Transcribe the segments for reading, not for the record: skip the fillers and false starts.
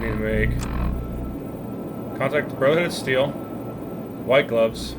need to make. Contact the Brotherhood of Steel, White Gloves,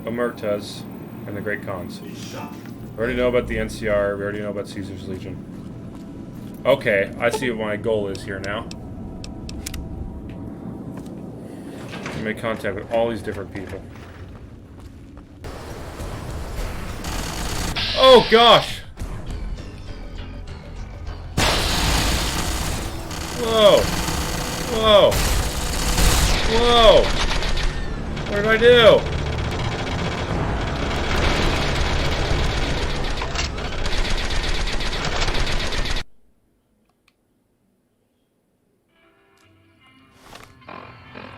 Omertas, and the Great Khans. We already know about the NCR. We already know about Caesar's Legion. Okay, I see what my goal is here now. Make contact with all these different people. Oh gosh! Whoa! Whoa! Whoa! What did I do?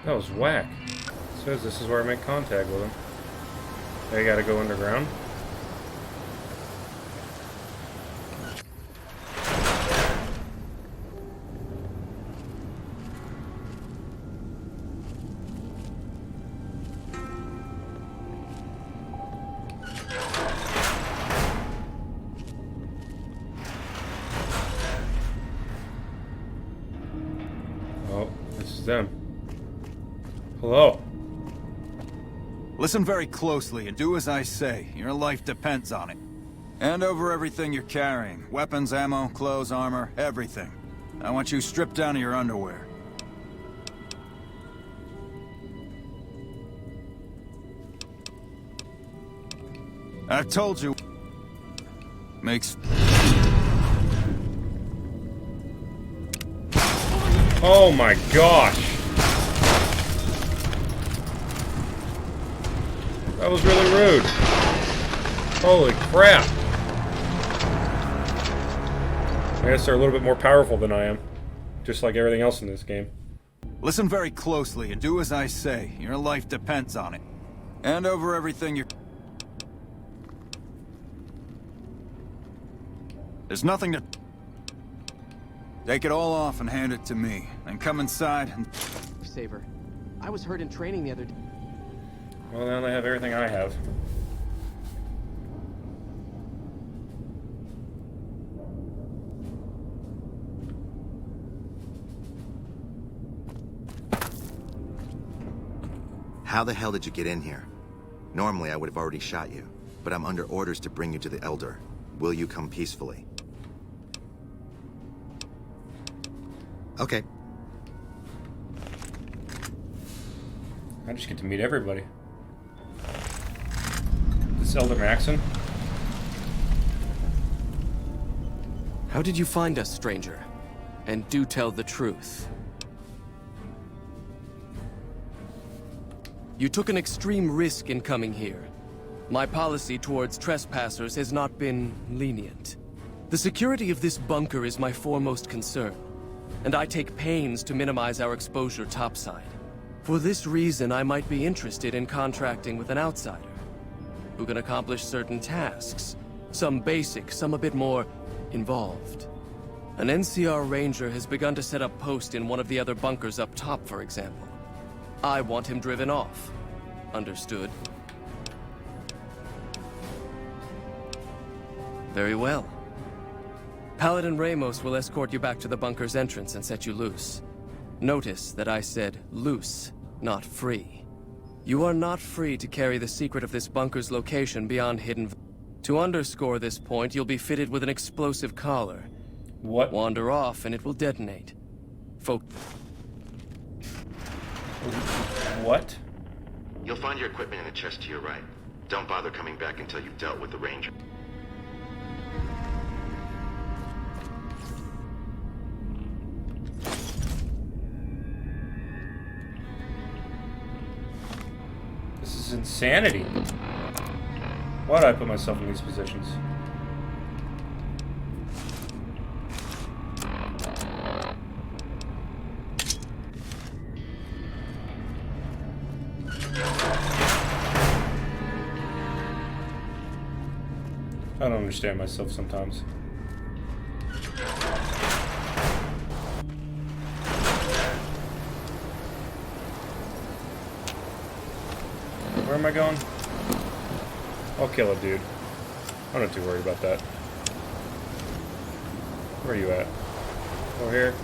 That was whack. It says this is where I make contact with him. I gotta go underground. Oh, this is them. Hello. Listen very closely and do as I say. Your life depends on it. Hand over everything you're carrying. Weapons, ammo, clothes, armor, everything. I want you stripped down to your underwear. I've told you. Makes... Oh my gosh. That was really rude. Holy crap. I guess they're a little bit more powerful than I am. Just like everything else in this game. Listen very closely and do as I say. Your life depends on it. Hand over everything you're... There's nothing to... Take it all off and hand it to me. Then come inside and... Saber, I was hurt in training the other day. Well, now they have everything I have. How the hell did you get in here? Normally, I would have already shot you, but I'm under orders to bring you to the Elder. Will you come peacefully? Okay. I just get to meet everybody. This Elder Maxon? How did you find us, stranger? And do tell the truth. You took an extreme risk in coming here. My policy towards trespassers has not been lenient. The security of this bunker is my foremost concern, and I take pains to minimize our exposure topside. For this reason, I might be interested in contracting with an outsider who can accomplish certain tasks, some basic, some a bit more involved. An NCR ranger has begun to set up post in one of the other bunkers up top, for example. I want him driven off. Understood? Very well. Paladin Ramos will escort you back to the bunker's entrance and set you loose. Notice that I said loose, not free. You are not free to carry the secret of this bunker's location beyond Hidden Valley. To underscore this point, you'll be fitted with an explosive collar. What? Wander off and it will detonate. What? You'll find your equipment in the chest to your right. Don't bother coming back until you've dealt with the Ranger. This is insanity. Why did I put myself in these positions? I don't understand myself sometimes. Where am I going? I'll kill a dude. I'm not too worried about that. Where are you at? Over here?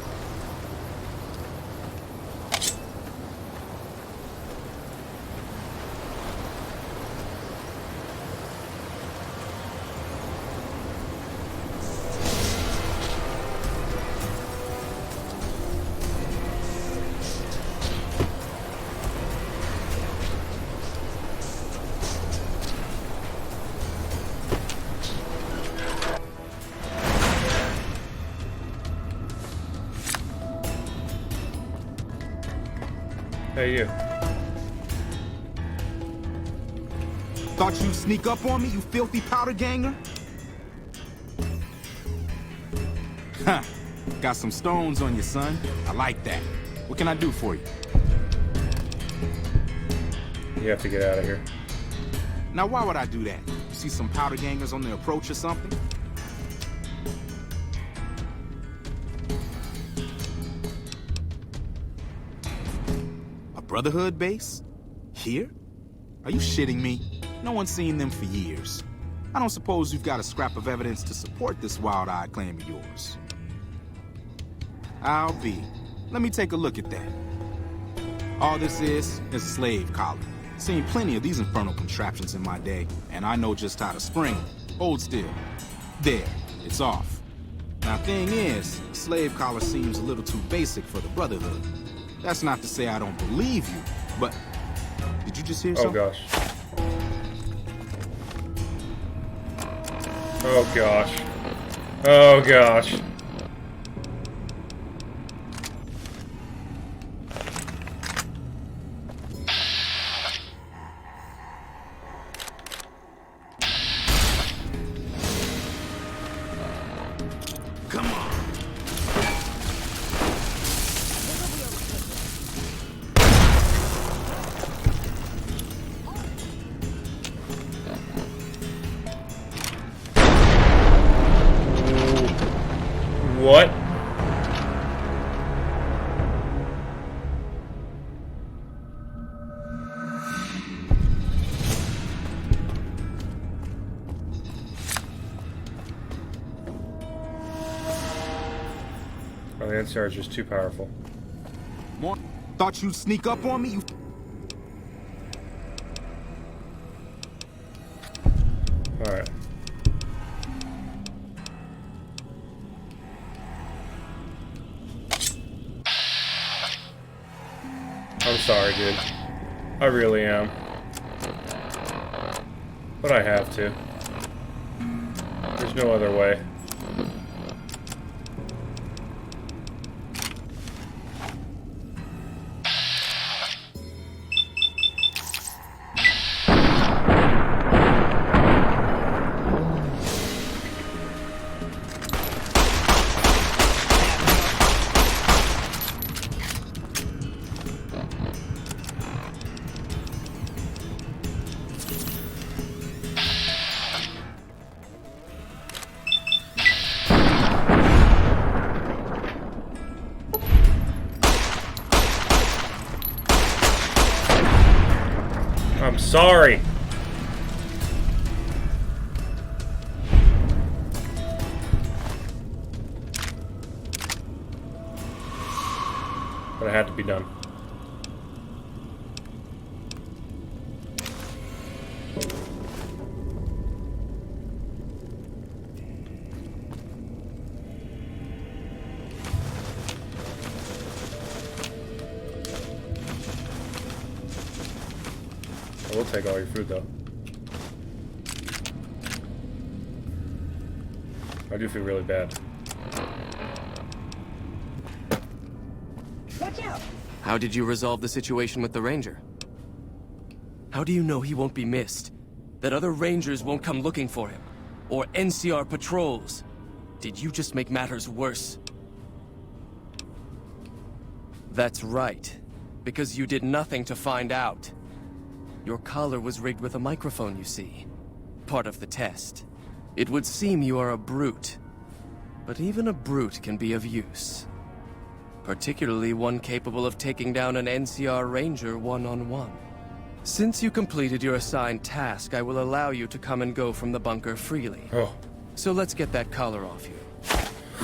Hey, you. Thought you'd sneak up on me, you filthy powder ganger? Huh. Got some stones on you, son. I like that. What can I do for you? You have to get out of here. Now, why would I do that? You see some powder gangers on the approach or something? A Brotherhood base? Here? Are you shitting me? No one's seen them for years. I don't suppose you've got a scrap of evidence to support this wild-eyed claim of yours. I'll be. Let me take a look at that. All this is a slave collar. Seen plenty of these infernal contraptions in my day, and I know just how to spring them. Hold still. There, it's off. Now, thing is, slave collar seems a little too basic for the Brotherhood. That's not to say I don't believe you, but... Did you just hear Oh, something? gosh. Oh, gosh. Oh, gosh. Come on! What? Oh, the NCR is just too powerful. More? Thought you'd sneak up on me, you... Alright. I'm sorry, dude. I really am. But I have to. There's no other way. I'm sorry. But it had to be done. I will take all your food, though. I do feel really bad. Watch out! How did you resolve the situation with the Ranger? How do you know he won't be missed? That other Rangers won't come looking for him? Or NCR patrols? Did you just make matters worse? That's right. Because you did nothing to find out. Your collar was rigged with a microphone, you see. Part of the test. It would seem you are a brute. But even a brute can be of use. Particularly one capable of taking down an NCR Ranger one-on-one. Since you completed your assigned task, I will allow you to come and go from the bunker freely. Oh. So let's get that collar off you.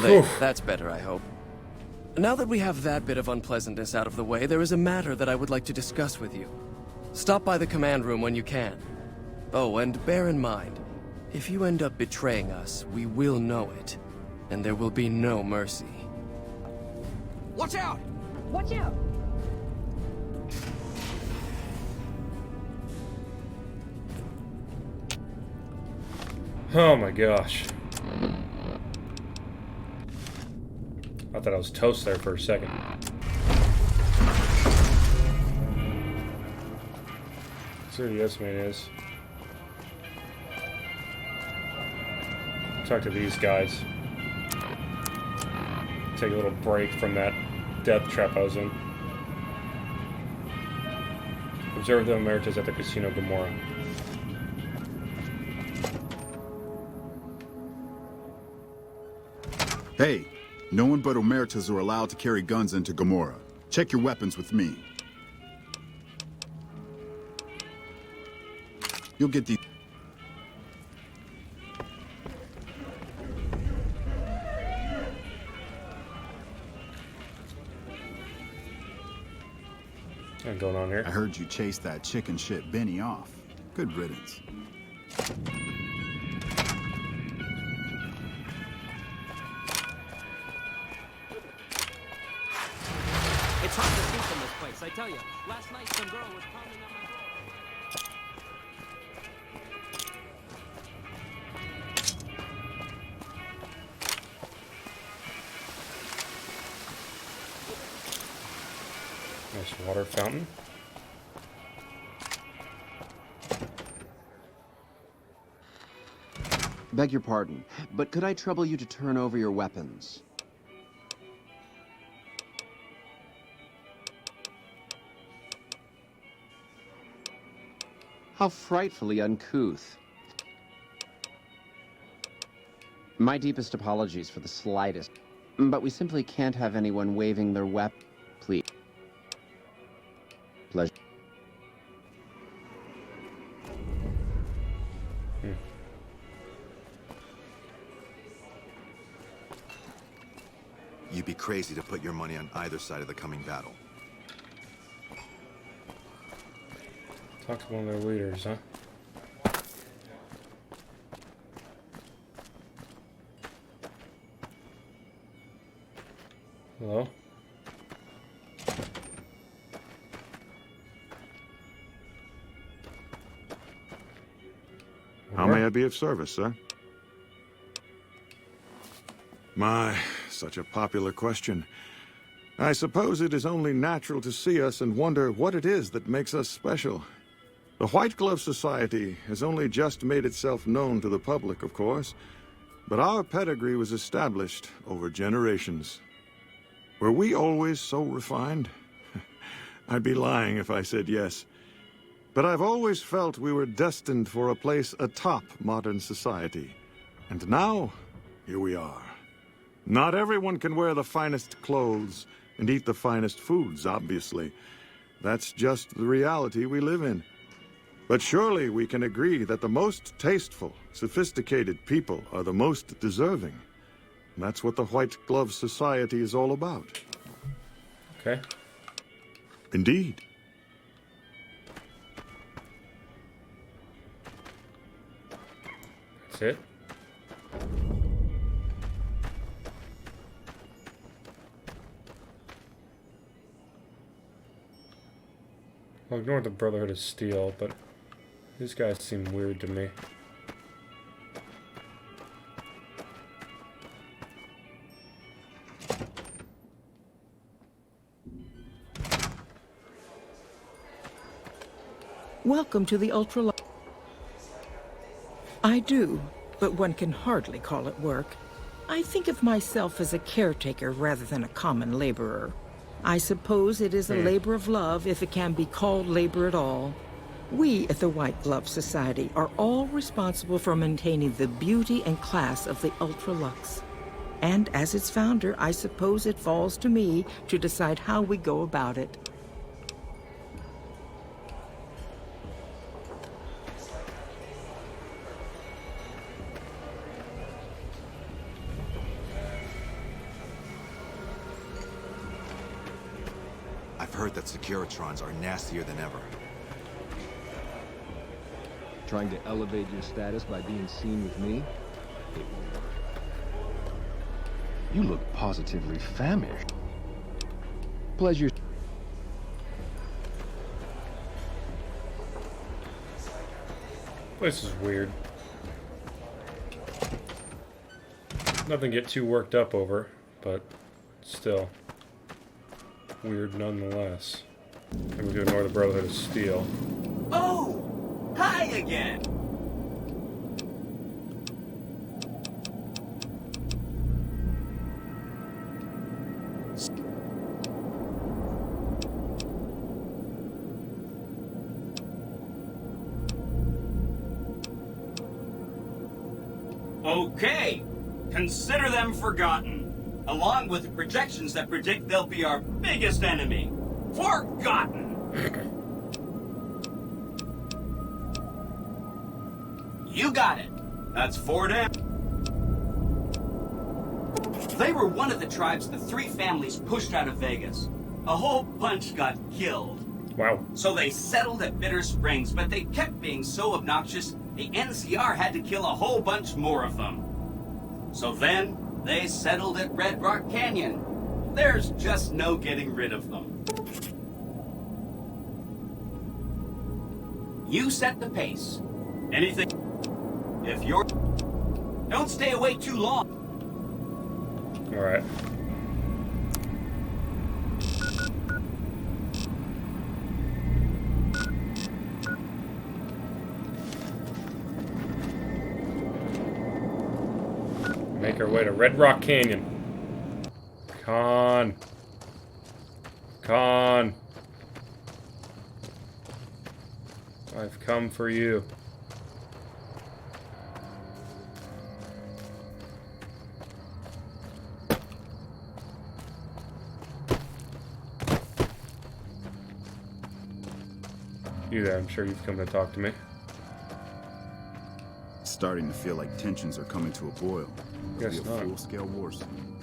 There, that's better, I hope. Now that we have that bit of unpleasantness out of the way, there is a matter that I would like to discuss with you. Stop by the command room when you can. Oh, and bear in mind, if you end up betraying us, we will know it. And there will be no mercy. Watch out! Watch out! Oh my gosh. I thought I was toast there for a second. 30S man is. Talk to these guys. Take a little break from that death trap I was in. Observe the Emeritus at the Casino Gomorrah. Hey, no one but Emeritus are allowed to carry guns into Gomorrah. Check your weapons with me. You'll get these. What's going on here? I heard you chase that chicken shit Benny off. Good riddance. It's hard to sleep in this place, I tell you. Last night some girl was pounding on my door. Nice water fountain. Beg your pardon, but could I trouble you to turn over your weapons? How frightfully uncouth. My deepest apologies for the slightest, but we simply can't have anyone waving their weapon. Please. Pleasure. You'd be crazy to put your money on either side of the coming battle. Talk to one of their leaders, huh? Hello? How may I be of service, sir? My, such a popular question. I suppose it is only natural to see us and wonder what it is that makes us special. The White Glove Society has only just made itself known to the public, of course, but our pedigree was established over generations. Were we always so refined? I'd be lying if I said yes. But I've always felt we were destined for a place atop modern society. And now, here we are. Not everyone can wear the finest clothes and eat the finest foods, obviously. That's just the reality we live in. But surely we can agree that the most tasteful, sophisticated people are the most deserving. And that's what the White Glove Society is all about. Okay. Indeed. That's it. I'll ignore the Brotherhood of Steel, but these guys seem weird to me. Welcome to the Ultra. I do, but one can hardly call it work. I think of myself as a caretaker rather than a common laborer. I suppose it is a labor of love if it can be called labor at all. We at the White Glove Society are all responsible for maintaining the beauty and class of the Ultra Lux. And as its founder, I suppose it falls to me to decide how we go about it. I've heard that Securitrons are nastier than ever. Trying to elevate your status by being seen with me? You look positively famished. Pleasure. This is weird. Nothing to get too worked up over, but still weird nonetheless. I'm going to ignore the Brotherhood of Steel. Oh! again! Okay, consider them forgotten, along with the projections that predict they'll be our biggest enemy. Forgotten! You got it. That's 4 down. They were one of the tribes the 3 families pushed out of Vegas. A whole bunch got killed. Wow. So they settled at Bitter Springs, but they kept being so obnoxious, the NCR had to kill a whole bunch more of them. So then, they settled at Red Rock Canyon. There's just no getting rid of them. You set the pace. Anything... If you're... Don't stay away too long. Alright. Make our way to Red Rock Canyon. Con. I've come for you. You there, I'm sure you've come to talk to me. Starting to feel like tensions are coming to a boil. It'll be a full-scale war soon.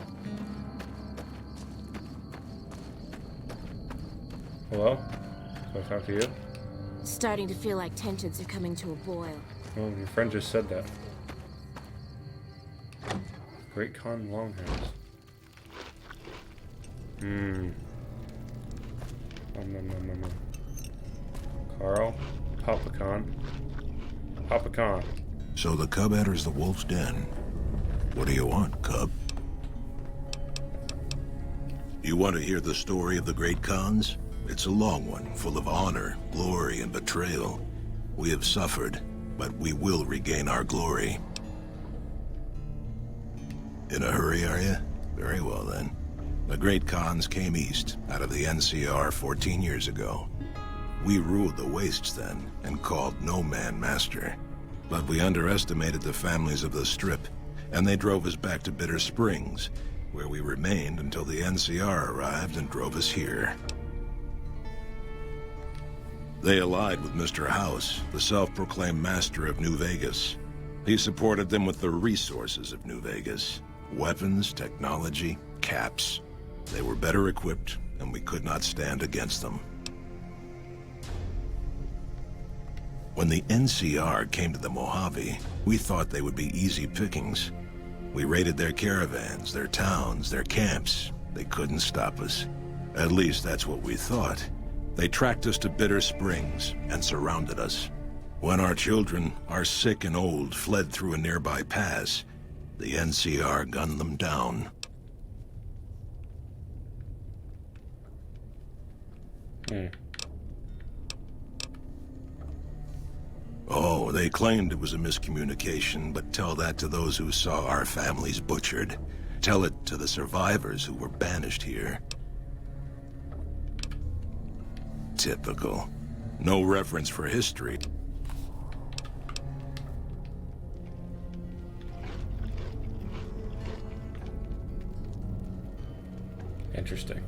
Hello? Can I talk to you? Starting to feel like tensions are coming to a boil. Oh, your friend just said that. Great Khan Longhorns. Carl? Papa Khan. So the cub enters the wolf's den. What do you want, cub? You want to hear the story of the great Khans? It's a long one, full of honor, glory, and betrayal. We have suffered, but we will regain our glory. In a hurry, are you? Very well, then. The great Khans came east, out of the NCR 14 years ago. We ruled the wastes then, and called no man master. But we underestimated the families of the Strip, and they drove us back to Bitter Springs, where we remained until the NCR arrived and drove us here. They allied with Mr. House, the self-proclaimed master of New Vegas. He supported them with the resources of New Vegas. Weapons, technology, caps. They were better equipped, and we could not stand against them. When the NCR came to the Mojave, we thought they would be easy pickings. We raided their caravans, their towns, their camps. They couldn't stop us. At least that's what we thought. They tracked us to Bitter Springs and surrounded us. When our children, our sick and old, fled through a nearby pass, the NCR gunned them down. Oh, they claimed it was a miscommunication, but tell that to those who saw our families butchered. Tell it to the survivors who were banished here. Typical. No reference for history. Interesting.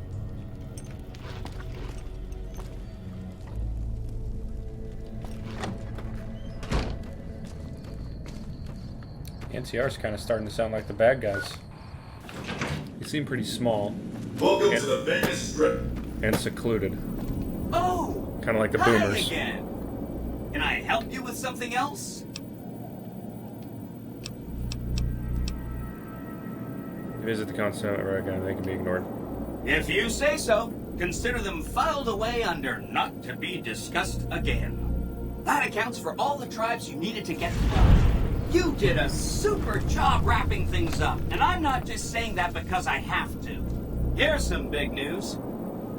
NCR's kind of starting to sound like the bad guys. They seem pretty small. Welcome to the Vegas Strip. And secluded. Oh! Kind of like the Hi boomers. again. Can I help you with something else? Visit the consulate again. They can be ignored. If you say so, consider them filed away under not to be discussed again. That accounts for all the tribes you needed to get to know. You did a super job wrapping things up, and I'm not just saying that because I have to. Here's some big news.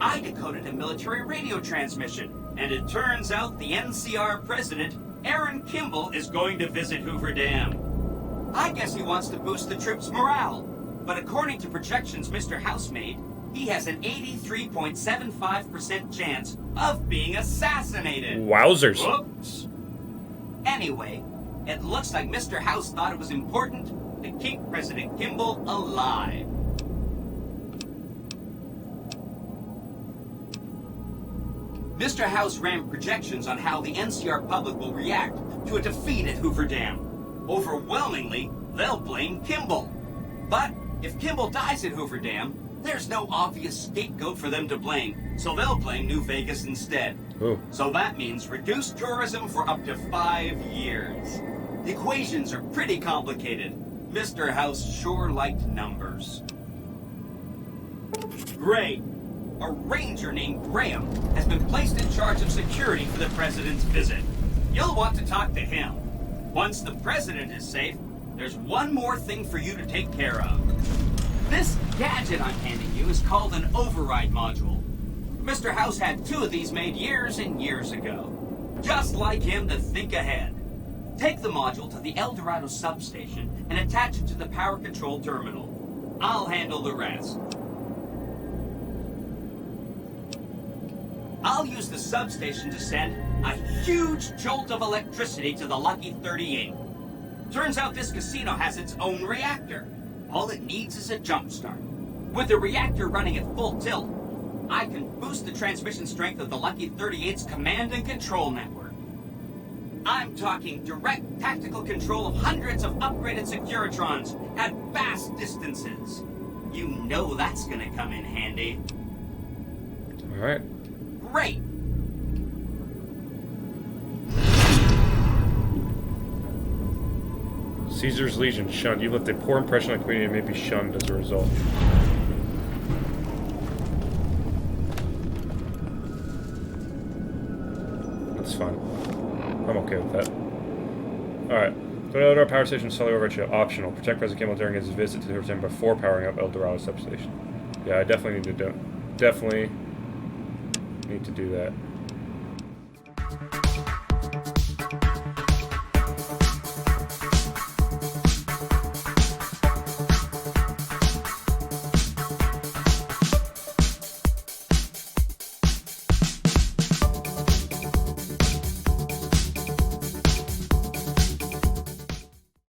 I decoded a military radio transmission, and it turns out the NCR president Aaron Kimball is going to visit Hoover Dam. I guess he wants to boost the troops' morale. But according to projections Mr. House made, he has an 83.75% chance of being assassinated. Wowzers. Whoops. Anyway, it looks like Mr. House thought it was important to keep President Kimball alive. Mr. House ran projections on how the NCR public will react to a defeat at Hoover Dam. Overwhelmingly, they'll blame Kimball. But if Kimball dies at Hoover Dam, there's no obvious scapegoat for them to blame, so they'll blame New Vegas instead. Ooh. So that means reduced tourism for up to 5 years. The equations are pretty complicated. Mr. House sure liked numbers. Great. A ranger named Graham has been placed in charge of security for the president's visit. You'll want to talk to him. Once the president is safe, there's one more thing for you to take care of. This gadget I'm handing you is called an override module. Mr. House had 2 of these made years and years ago. Just like him to think ahead. Take the module to the El Dorado substation and attach it to the power control terminal. I'll handle the rest. I'll use the substation to send a huge jolt of electricity to the Lucky 38. Turns out this casino has its own reactor. All it needs is a jump start. With the reactor running at full tilt, I can boost the transmission strength of the Lucky 38's command and control network. I'm talking direct tactical control of hundreds of upgraded Securitrons at vast distances. You know that's gonna come in handy. All right. Great! Caesar's Legion shunned. You've left a poor impression on the community and may be shunned as a result. That's fine. I'm okay with that. Alright. Go to El Dorado Power Station, sell the override optional. Protect President Kimball during his visit to the Hoover Dam before powering up El Dorado substation. Yeah, I definitely need to do that.